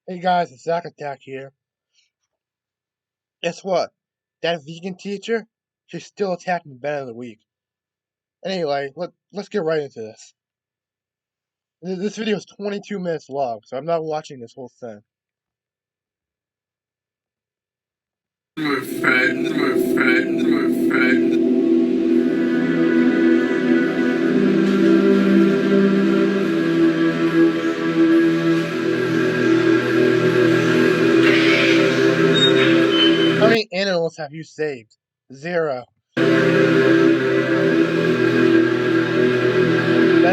Hey guys, it's Zach Attack here. Guess what? That vegan teacher, she's still attacking Ben of the Week. Anyway, let's get right into this. This video is 22 minutes long, so I'm not watching this whole thing. My friend. How many animals have you saved? Zero. Ben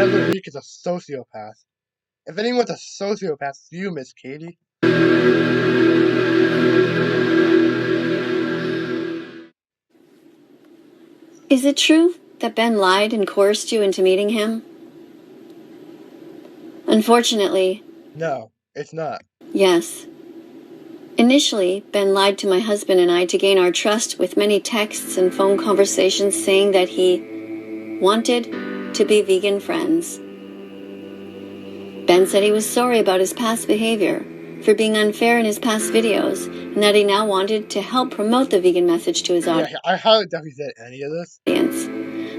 of the Week is a sociopath. If anyone's a sociopath, it's you, Miss Katie. Is it true that Ben lied and coerced you into meeting him? Unfortunately, No, it's not. yes. Initially, Ben lied to my husband and I to gain our trust with many texts and phone conversations saying that he wanted to be vegan friends. Ben said he was sorry about his past behavior, for being unfair in his past videos, and that he now wanted to help promote the vegan message to his audience. Yeah, I highly doubt he said any of this.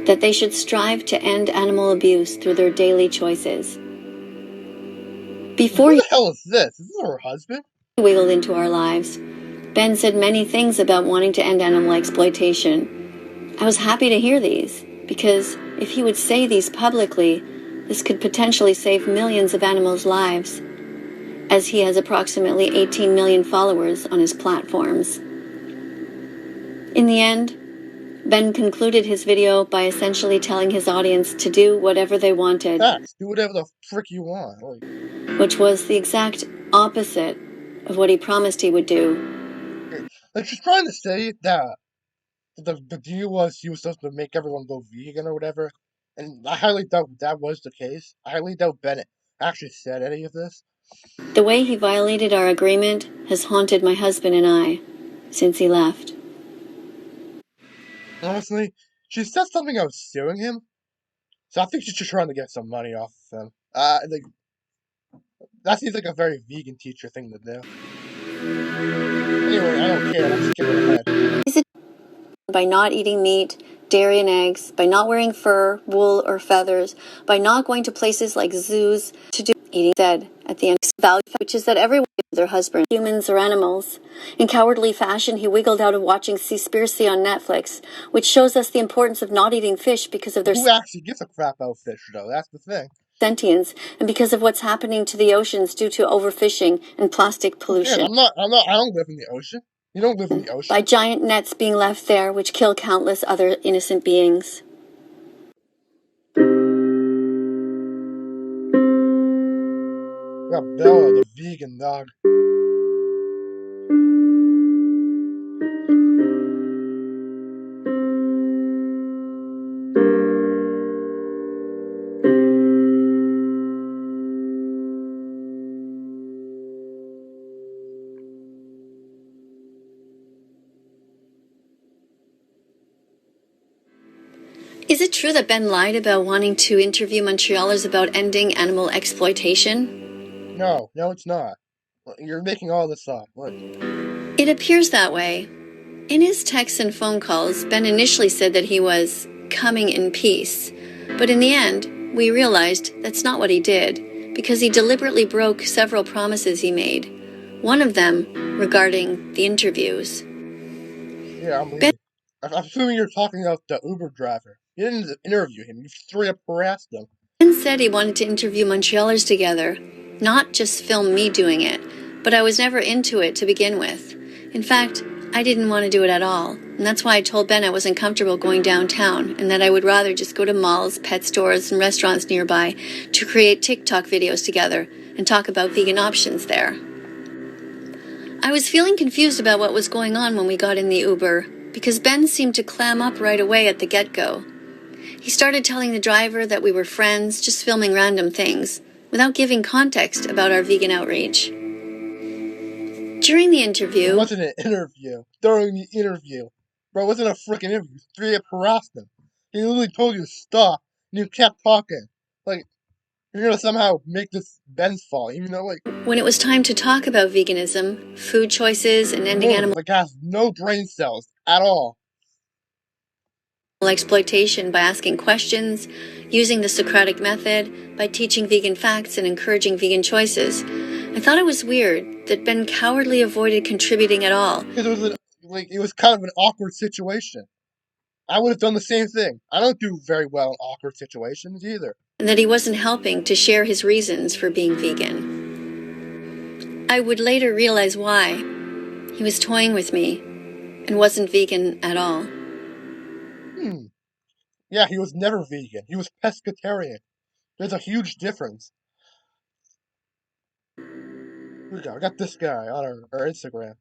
That they should strive to end animal abuse through their daily choices. Before Who he the hell is this? Is this her husband? wiggled into our lives, Ben said many things about wanting to end animal exploitation. I was happy to hear these, because if he would say these publicly, this could potentially save millions of animals' lives, as he has approximately 18 million followers on his platforms. In the end, Ben concluded his video by essentially telling his audience to do whatever they wanted. Facts. Do whatever the frick you want. Which was the exact opposite of what he promised he would do. Like she's trying to say that the deal was he was supposed to make everyone go vegan or whatever, and I highly doubt that was the case. I highly doubt Bennett actually said any of this. The way he violated our agreement has haunted my husband and I since he left. Honestly, she said something about suing him, so I think she's just trying to get some money off of him. Like that seems like a very vegan teacher thing to do. Anyway, I don't care. I'm skipping ahead. By not eating meat, dairy, and eggs, by not wearing fur, wool, or feathers, by not going to places like zoos to do eating said at the end value, which is that everyone their husband, humans or animals. In cowardly fashion, he wiggled out of watching Seaspiracy on Netflix, which shows us the importance of not eating fish because of their Who actually gives a crap about fish, though? That's the thing. sentience and because of what's happening to the oceans due to overfishing and plastic Who cares? pollution. I don't live in the ocean. You don't live in the ocean. By giant nets being left there, which kill countless other innocent beings. We got Bella, the vegan dog. Is it true that Ben lied about wanting to interview Montrealers about ending animal exploitation? No, it's not. You're making all this up. Look. It appears that way. In his texts and phone calls, Ben initially said that he was coming in peace. But in the end, we realized that's not what he did, because he deliberately broke several promises he made. One of them regarding the interviews. Yeah, I'm leaving. I'm assuming you're talking about the Uber driver. You didn't interview him. You straight up harassed him. Ben said he wanted to interview Montrealers together, not just film me doing it, but I was never into it to begin with. In fact, I didn't want to do it at all, and that's why I told Ben I wasn't comfortable going downtown, and that I would rather just go to malls, pet stores, and restaurants nearby to create TikTok videos together and talk about vegan options there. I was feeling confused about what was going on when we got in the Uber, because Ben seemed to clam up right away at the get-go. He started telling the driver that we were friends, just filming random things, without giving context about our vegan outreach. During the interview... It wasn't an interview. During the interview. Bro, it wasn't a freaking interview. You straight up harassed him. He literally told you to stop, and you kept talking. Like, You're gonna somehow make this Ben's fault, even though, like, When it was time to talk about veganism, food choices, and ending woman, animal like, has no brain cells at all. exploitation by asking questions, using the Socratic method, by teaching vegan facts and encouraging vegan choices, I thought it was weird that Ben cowardly avoided contributing at all. Because it was kind of an awkward situation. I would have done the same thing. I don't do very well in awkward situations either. And that he wasn't helping to share his reasons for being vegan. I would later realize why. He was toying with me and wasn't vegan at all. Yeah, he was never vegan. He was pescatarian. There's a huge difference. Here we go. I got this guy on our Instagram.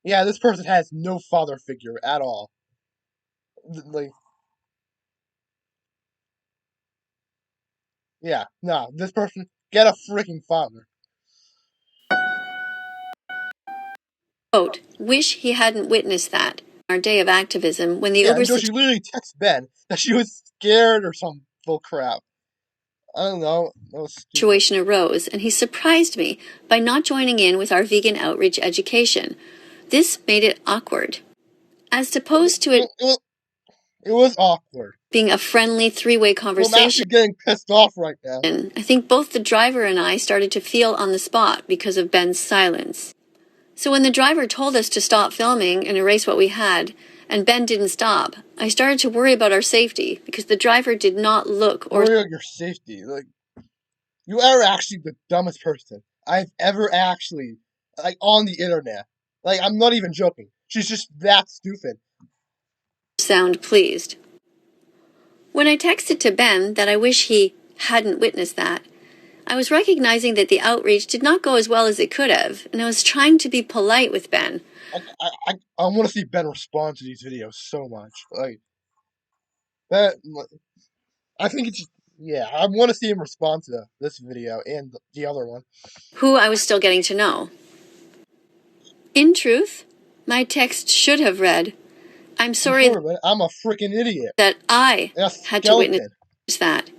Yeah, this person has no father figure at all. Like, yeah, nah, this person, get a freaking father. Quote, wish he hadn't witnessed that on our day of activism when the Yeah, Uber and so she literally texts Ben that she was scared or some bull crap. I don't know. That was stupid. situation arose, and he surprised me by not joining in with our vegan outreach education. This made it awkward. As opposed to it It was awkward. being a friendly three-way Well, I'm conversation, actually getting pissed off right now. I think both the driver and I started to feel on the spot because of Ben's silence. So when the driver told us to stop filming and erase what we had, and Ben didn't stop, I started to worry about our safety because the driver did not look or Worry about your safety. Like, you are actually the dumbest person I've ever actually, like, on the internet. Like, I'm not even joking. She's just that stupid. sound pleased. When I texted to Ben that I wish he hadn't witnessed that, I was recognizing that the outreach did not go as well as it could have, and I was trying to be polite with Ben. I want to see Ben respond to these videos so much. Like, that, I think it's just, yeah, I want to see him respond to this video and the other one. Who I was still getting to know. In truth, my text should have read, I'm sorry I'm a freaking idiot. that I A had to witness skeleton. that,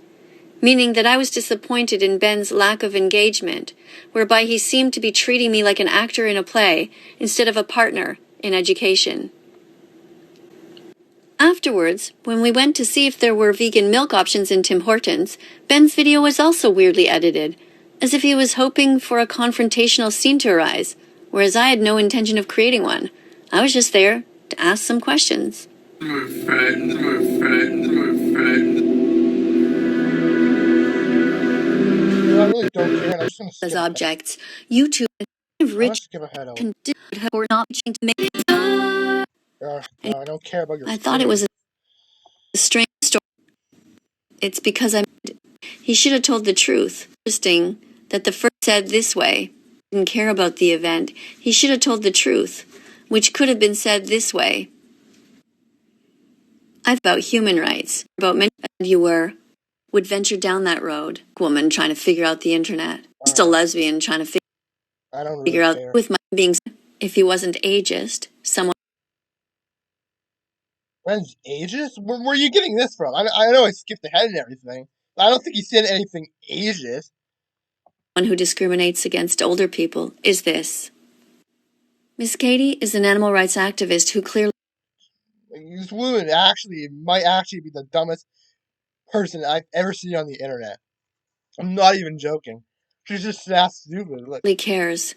meaning that I was disappointed in Ben's lack of engagement, whereby he seemed to be treating me like an actor in a play instead of a partner in education. Afterwards, when we went to see if there were vegan milk options in Tim Hortons, Ben's video was also weirdly edited, as if he was hoping for a confrontational scene to arise, whereas I had no intention of creating one. I was just there to ask some questions. My friend. I really don't care. I'm just gonna skip As objects, YouTube Let's skip ahead. or not to make. I don't care about your I thought it was a strange story. It's because he should have told the truth. Interesting that the first said this way. Didn't care about the event. He should have told the truth, which could have been said this way. I thought about human rights, about many you would venture down that road. Woman trying to figure out the internet. Just a lesbian trying to figure out with my being. If he wasn't ageist, someone. Ben's ageist? Where are you getting this from? I know I skipped ahead and everything, but I don't think he said anything ageist. One who discriminates against older people is this. Miss Katie is an animal rights activist who clearly. This woman might actually be the dumbest person I've ever seen on the internet. I'm not even joking. She's just that stupid. Like, cares.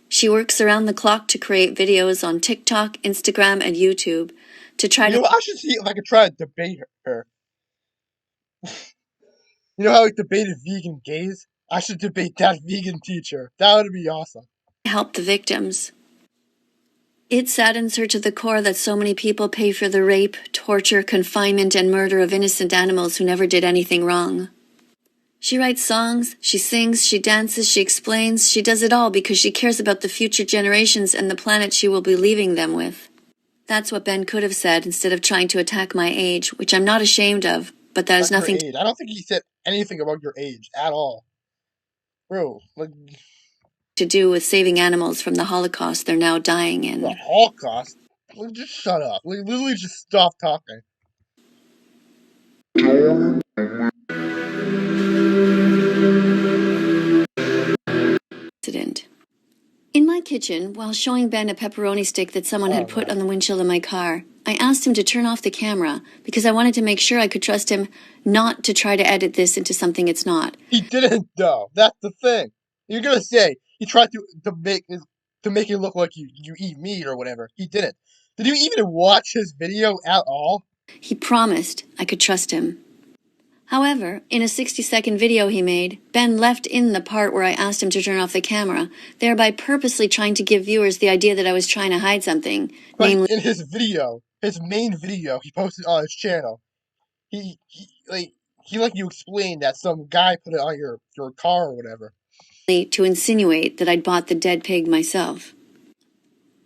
She works around the clock to create videos on TikTok, Instagram, and YouTube to try to. I should see if I could try to debate her. You know how we debated vegan gays? I should debate that vegan teacher. That would be awesome. Help the victims. It saddens her to the core that so many people pay for the rape, torture, confinement, and murder of innocent animals who never did anything wrong. She writes songs, she sings, she dances, she explains, she does it all because she cares about the future generations and the planet she will be leaving them with. That's what Ben could have said instead of trying to attack my age, which I'm not ashamed of, but that is nothing I don't think he said anything about your age at all. Bro, to do with saving animals from the Holocaust they're now dying in. The Holocaust? Just shut up. Literally just stop talking. the kitchen, while showing Ben a pepperoni stick that someone had put no. on the windshield of my car, I asked him to turn off the camera because I wanted to make sure I could trust him not to try to edit this into something it's not. He didn't, though. That's the thing. You're gonna say he tried to make it look like you eat meat or whatever. He didn't. Did you even watch his video at all? He promised I could trust him. However, in a 60-second video he made, Ben left in the part where I asked him to turn off the camera, thereby purposely trying to give viewers the idea that I was trying to hide something, But namely in his video, his main video he posted on his channel, he like you explained that some guy put it on your car or whatever. to insinuate that I'd bought the dead pig myself.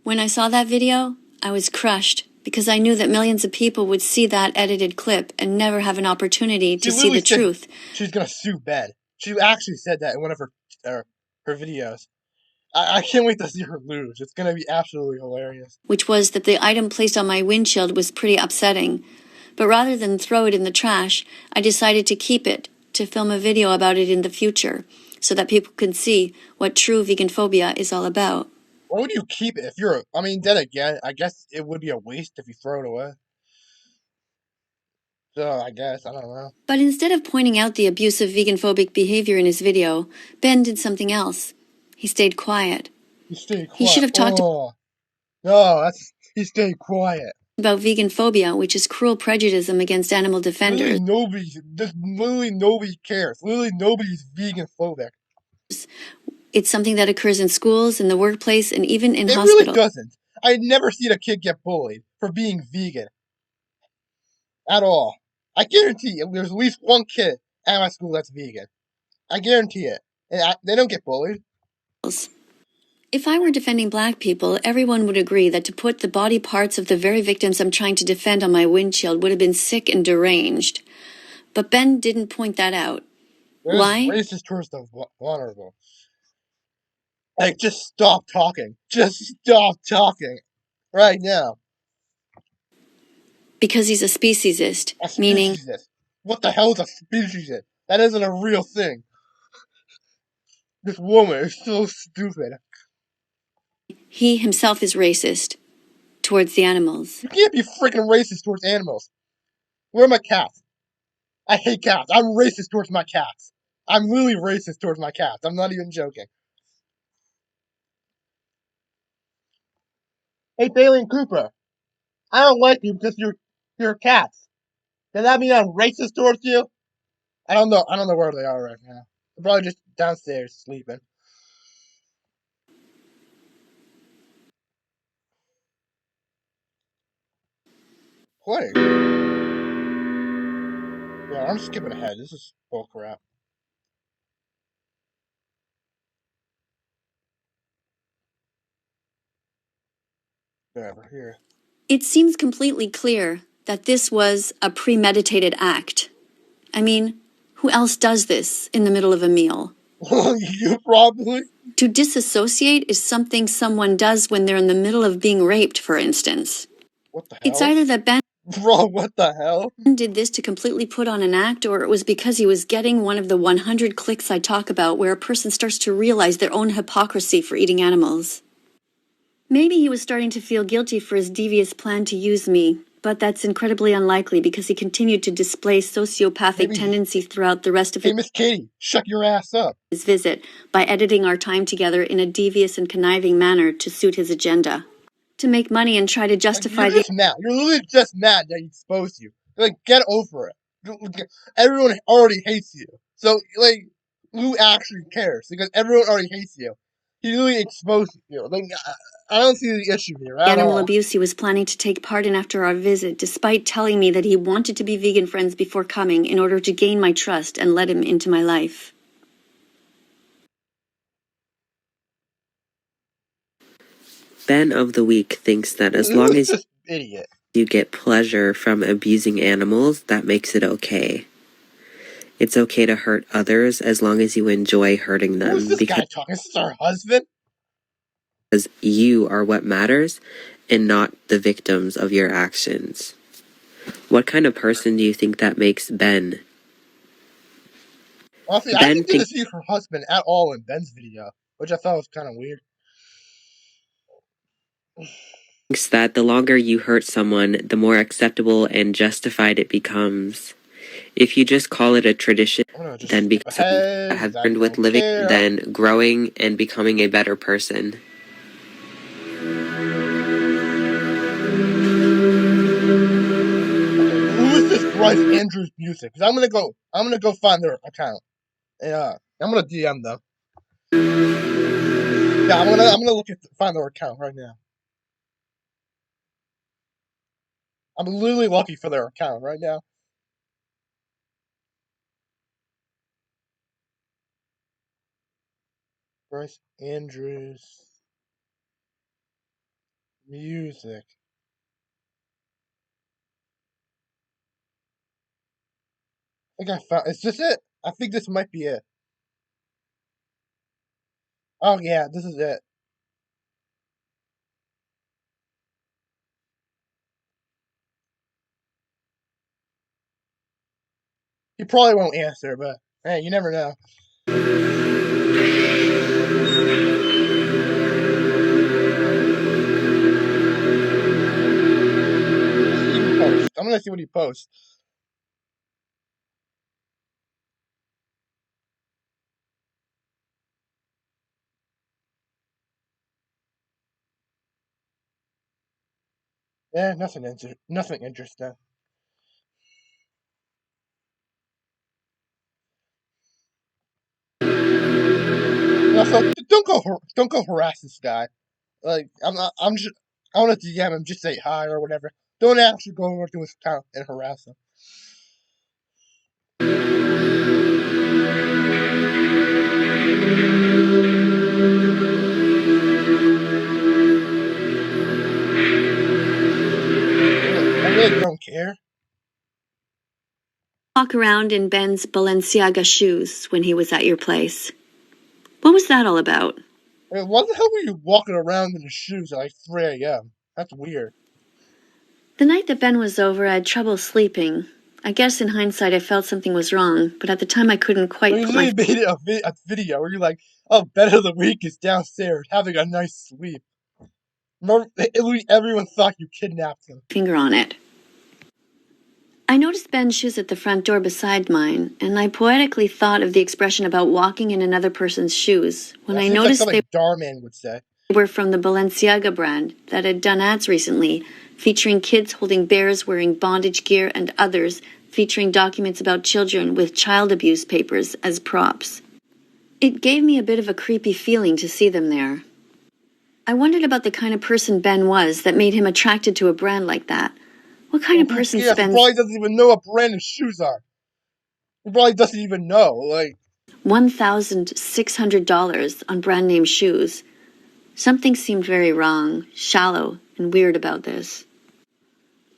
When I saw that video, I was crushed because I knew that millions of people would see that edited clip and never have an opportunity to see the truth. She's gonna sue Ben. She actually said that in one of her videos. I can't wait to see her lose. It's gonna be absolutely hilarious. Which was that the item placed on my windshield was pretty upsetting. But rather than throw it in the trash, I decided to keep it, to film a video about it in the future, so that people can see what true vegan phobia is all about. Why would you keep it if you're? I mean, then again, I guess it would be a waste if you throw it away. So I guess I don't know. But instead of pointing out the abusive vegan-phobic behavior in his video, Ben did something else. He stayed quiet. He stayed quiet. He should have talked no, he stayed quiet. About vegan phobia, which is cruel prejudice against animal defenders. Literally nobody cares. Literally nobody's vegan phobic. It's something that occurs in schools, in the workplace, and even in hospitals. It really doesn't. I'd never seen a kid get bullied for being vegan. At all. I guarantee you, there's at least one kid at my school that's vegan. I guarantee it. And they don't get bullied. If I were defending black people, everyone would agree that to put the body parts of the very victims I'm trying to defend on my windshield would have been sick and deranged. But Ben didn't point that out. Why? Racist towards the vulnerable. Like, just stop talking. Just stop talking. Right now. Because he's a speciesist. Meaning, what the hell is a speciesist? That isn't a real thing. This woman is so stupid. He himself is racist towards the animals. You can't be freaking racist towards animals. Where are my cats? I hate cats. I'm racist towards my cats. I'm really racist towards my cats. I'm not even joking. Hey, Bailey and Cooper. I don't like you because you're cats. Does that mean I'm racist towards you? I don't know. I don't know where they are right now. They're probably just downstairs sleeping. Play. Yeah, I'm skipping ahead. This is bullcrap. Whatever, here. It seems completely clear that this was a premeditated act. I mean, who else does this in the middle of a meal? You probably. To disassociate is something someone does when they're in the middle of being raped, for instance. What the hell? It's either that Ben Bro, what the hell? did this to completely put on an act, or it was because he was getting one of the 100 clicks I talk about where a person starts to realize their own hypocrisy for eating animals. Maybe he was starting to feel guilty for his devious plan to use me, but that's incredibly unlikely because he continued to display sociopathic tendencies throughout the rest of Hey, Miss Katie, shut your ass up. His visit by editing our time together in a devious and conniving manner to suit his agenda. To make money and try to justify You're just mad. You're literally just mad that he exposed you. Like, get over it. Everyone already hates you. So, like, who actually cares? Because everyone already hates you. He literally exposed you. Like, I don't see the issue here at animal all. abuse he was planning to take part in after our visit, despite telling me that he wanted to be vegan friends before coming in order to gain my trust and let him into my life. Ben of the Week thinks that as long as you get pleasure from abusing animals, that makes it okay. It's okay to hurt others as long as you enjoy hurting them. Who's this guy talking? Is this our husband? Because you are what matters and not the victims of your actions. What kind of person do you think that makes Ben? Honestly, I didn't see her husband at all in Ben's video, which I thought was kind of weird. thinks that the longer you hurt someone, the more acceptable and justified it becomes. If you just call it a tradition, then because I have learned with living, then growing and becoming a better person. Who is this Bryce Andrews music? Because I'm gonna go find their account. Yeah, I'm gonna DM them. Yeah, I'm gonna find their account right now. I'm literally lucky for their account right now. Bryce Andrews music. I think I found. Is this it? I think this might be it. Oh yeah, this is it. He probably won't answer, but hey, you never know. Let's see what he posts. I'm gonna see what he posts. Yeah, nothing interesting. Also, don't go harass this guy. Like, I'm just, I want to DM him, just say hi or whatever. Don't actually go over to his account and harass him. I really don't care. Walk around in Ben's Balenciaga shoes when he was at your place. What was that all about? I mean, what the hell were you walking around in his shoes at like 3 a.m.? That's weird. The night that Ben was over, I had trouble sleeping. I guess in hindsight I felt something was wrong, but at the time I couldn't quite You put my literally made a video where you're like, oh, better the week is downstairs having a nice sleep. Remember, everyone thought you kidnapped him. finger on it. I noticed Ben's shoes at the front door beside mine, and I poetically thought of the expression about walking in another person's shoes when I noticed like something Darman would say. They were from the Balenciaga brand that had done ads recently, featuring kids holding bears wearing bondage gear and others featuring documents about children with child abuse papers as props. It gave me a bit of a creepy feeling to see them there. I wondered about the kind of person Ben was that made him attracted to a brand like that. What kind of person spends... He probably doesn't even know what brand his shoes are. He probably doesn't even know, like... $1,600 on brand name shoes. Something seemed very wrong, shallow, and weird about this.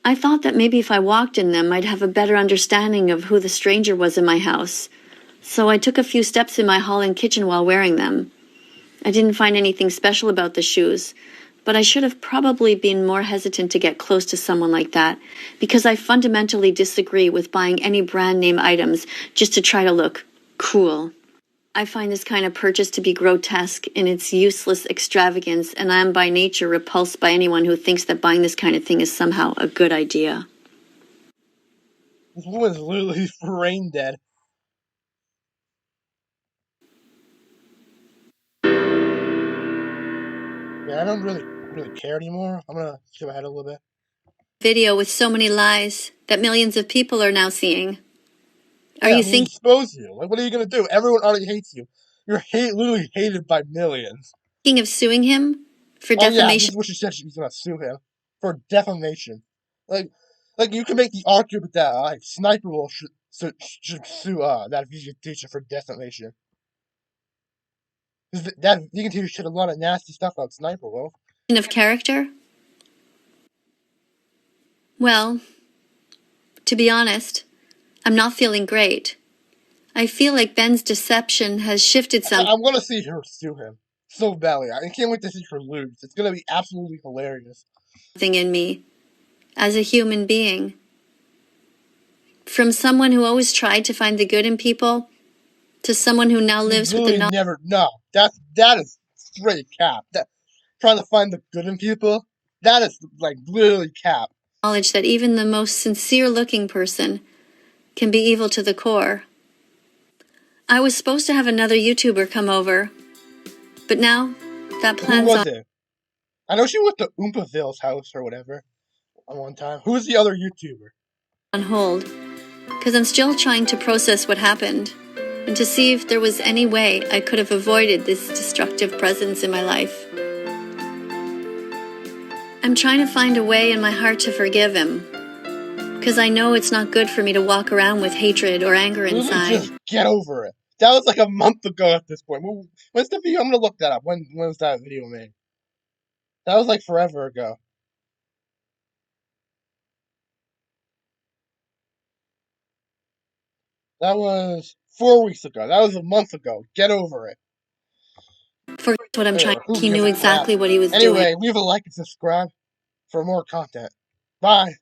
I thought that maybe if I walked in them, I'd have a better understanding of who the stranger was in my house. So I took a few steps in my hall and kitchen while wearing them. I didn't find anything special about the shoes, but I should have probably been more hesitant to get close to someone like that, because I fundamentally disagree with buying any brand name items just to try to look cool. I find this kind of purchase to be grotesque in its useless extravagance, and I am by nature repulsed by anyone who thinks that buying this kind of thing is somehow a good idea. This woman's literally brain dead. Yeah, I don't really care anymore. I'm gonna skip ahead a little bit. Video with so many lies that millions of people are now seeing. Are you thinking? Expose you. Like, what are you gonna do? Everyone already hates you. You're literally hated by millions. Thinking of suing him for defamation? Oh yeah, this is what she said. She's gonna sue him for defamation. Like you can make the argument that Sniper Wolf should sue that vegan teacher for defamation. That vegan teacher said a lot of nasty stuff about Sniper Wolf. Of character? Well, to be honest, I'm not feeling great. I feel like Ben's deception has shifted something. I'm gonna see her sue him so badly. I can't wait to see her lose. It's gonna be absolutely hilarious. In me, as a human being. From someone who always tried to find the good in people, to someone who now lives with the that is straight cap. trying to find the good in people. That is like literally cap. Knowledge that even the most sincere-looking person can be evil to the core. I was supposed to have another YouTuber come over, but now that plan's Who was it? I know she went to Oompaville's house or whatever one time. Who was the other YouTuber? on hold, because I'm still trying to process what happened and to see if there was any way I could have avoided this destructive presence in my life. I'm trying to find a way in my heart to forgive him, because I know it's not good for me to walk around with hatred or anger inside. Just get over it. That was like a month ago at this point. When's the video? I'm gonna look that up. When was that video made? That was like forever ago. That was 4 weeks ago. That was a month ago. Get over it. For what I'm trying. Who He gives knew a crap? exactly what he was doing. Anyway, leave a like and subscribe for more content. Bye.